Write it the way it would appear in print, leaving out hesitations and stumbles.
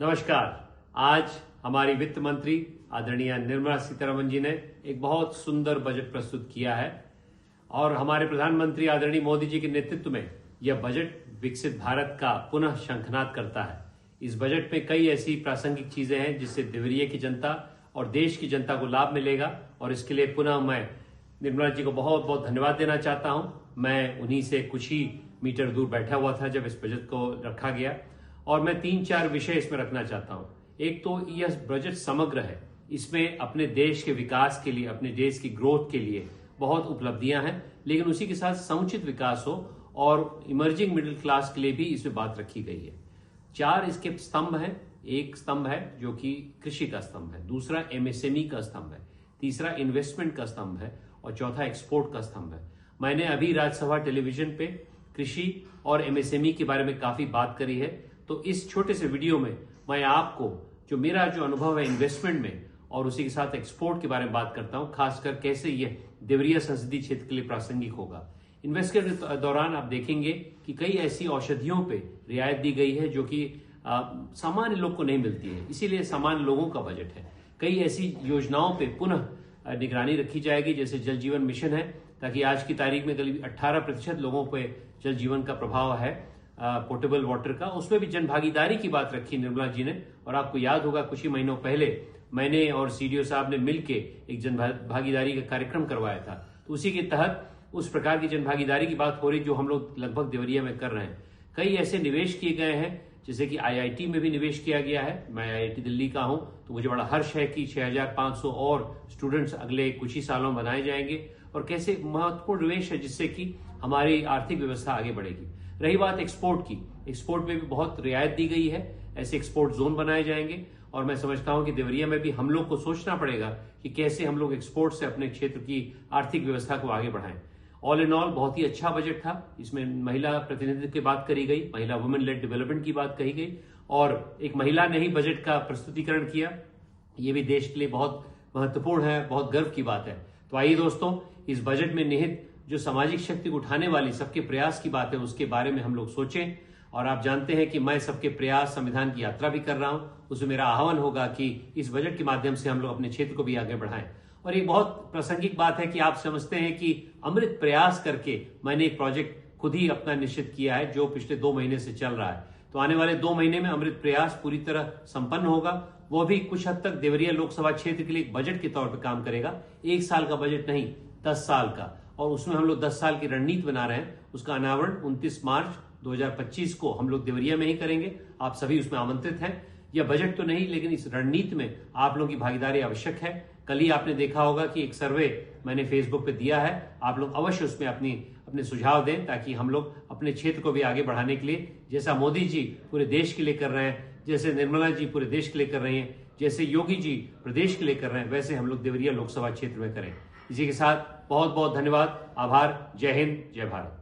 नमस्कार। आज हमारी वित्त मंत्री आदरणीय निर्मला सीतारमण जी ने एक बहुत सुंदर बजट प्रस्तुत किया है और हमारे प्रधानमंत्री आदरणीय मोदी जी के नेतृत्व में यह बजट विकसित भारत का पुनः शंखनाद करता है। इस बजट में कई ऐसी प्रासंगिक चीजें हैं जिससे देवरिया की जनता और देश की जनता को लाभ मिलेगा और इसके लिए पुनः मैं निर्मला जी को बहुत बहुत धन्यवाद देना चाहता हूं। मैं उन्हीं से कुछ ही मीटर दूर बैठा हुआ था जब इस बजट को रखा गया और मैं 3-4 विषय इसमें रखना चाहता हूं। एक तो यह बजट समग्र है, इसमें अपने देश के विकास के लिए, अपने देश की ग्रोथ के लिए बहुत उपलब्धियां हैं, लेकिन उसी के साथ समुचित विकास हो और इमर्जिंग मिडिल क्लास के लिए भी इसमें बात रखी गई है। 4 इसके स्तंभ हैं। एक स्तंभ है जो कि कृषि का स्तंभ है, दूसरा एमएसएमई का स्तंभ है, तीसरा इन्वेस्टमेंट का स्तंभ है और चौथा एक्सपोर्ट का स्तंभ है। मैंने अभी राज्यसभा टेलीविजन पे कृषि और एमएसएमई के बारे में काफी बात करी है, तो इस छोटे से वीडियो में मैं आपको मेरा जो अनुभव है इन्वेस्टमेंट में और उसी के साथ एक्सपोर्ट के बारे में बात करता हूं, खासकर कैसे यह देवरिया संसदीय क्षेत्र के लिए प्रासंगिक होगा। इन्वेस्टमेंट के दौरान आप देखेंगे कि कई ऐसी औषधियों पे रियायत दी गई है जो कि सामान्य लोग को नहीं मिलती है, इसीलिए सामान्य लोगों का बजट है। कई ऐसी योजनाओं पे पुनः निगरानी रखी जाएगी, जैसे जल जीवन मिशन है, ताकि आज की तारीख में करीब 18% लोगों पे जल जीवन का प्रभाव है पोर्टेबल वाटर का। उसमें भी जन भागीदारी की बात रखी निर्मला जी ने और आपको याद होगा कुछ ही महीनों पहले मैंने और सीडीओ साहब ने मिलके एक जन भागीदारी का कार्यक्रम करवाया था, तो उसी के तहत उस प्रकार की जन भागीदारी की बात हो रही जो हम लोग लगभग देवरिया में कर रहे हैं। कई ऐसे निवेश किए गए हैं, जैसे कि आईआईटी में भी निवेश किया गया है। मैं आईआईटी दिल्ली का हूं, तो मुझे बड़ा हर्ष है कि 6500 और स्टूडेंट्स अगले कुछ ही सालों में बनाए जाएंगे और कैसे महत्वपूर्ण निवेश है जिससे कि हमारी आर्थिक व्यवस्था आगे बढ़ेगी। रही बात एक्सपोर्ट की, एक्सपोर्ट में भी बहुत रियायत दी गई है, ऐसे एक्सपोर्ट जोन बनाए जाएंगे और मैं समझता हूं कि देवरिया में भी हम लोग को सोचना पड़ेगा कि कैसे हम लोग एक्सपोर्ट से अपने क्षेत्र की आर्थिक व्यवस्था को आगे बढ़ाएं। ऑल इन ऑल बहुत ही अच्छा बजट था। इसमें महिला प्रतिनिधित्व की बात करी गई, महिला वुमेन लेड डेवलपमेंट की बात कही गई और एक महिला ने ही बजट का प्रस्तुतिकरण किया। ये भी देश के लिए बहुत महत्वपूर्ण है, बहुत गर्व की बात है। तो आइए दोस्तों, इस बजट में निहित जो सामाजिक शक्ति को उठाने वाली सबके प्रयास की बात है उसके बारे में हम लोग सोचें। और आप जानते हैं कि मैं सबके प्रयास संविधान की यात्रा भी कर रहा हूं, उसमें मेरा आह्वान होगा कि इस बजट के माध्यम से हम लोग अपने क्षेत्र को भी आगे बढ़ाएं। और एक बहुत प्रासंगिक बात है कि आप समझते हैं कि अमृत प्रयास करके मैंने एक प्रोजेक्ट खुद ही अपना निश्चित किया है जो पिछले 2 महीने से चल रहा है। तो आने वाले 2 महीने में अमृत प्रयास पूरी तरह संपन्न होगा, वो भी कुछ हद तक देवरिया लोकसभा क्षेत्र के लिए एक बजट के तौर पर काम करेगा। 1 साल का बजट नहीं, 10 साल का, और उसमें हम लोग 10 साल की रणनीति बना रहे हैं। उसका अनावरण 29 मार्च 2025 को हम लोग देवरिया में ही करेंगे। आप सभी उसमें आमंत्रित हैं। यह बजट तो नहीं, लेकिन इस रणनीति में आप लोगों की भागीदारी आवश्यक है। कल ही आपने देखा होगा कि एक सर्वे मैंने फेसबुक पे दिया है, आप लोग अवश्य उसमें अपने सुझाव दें ताकि हम लोग अपने क्षेत्र को भी आगे बढ़ाने के लिए, जैसा मोदी जी पूरे देश के लिए कर रहे हैं, जैसे निर्मला जी पूरे देश के लिए कर रही हैं, जैसे योगी जी प्रदेश के लिए कर रहे हैं, वैसे हम लोग देवरिया लोकसभा क्षेत्र में करें। इसी के साथ बहुत बहुत धन्यवाद, आभार, जय हिंद, जय भारत।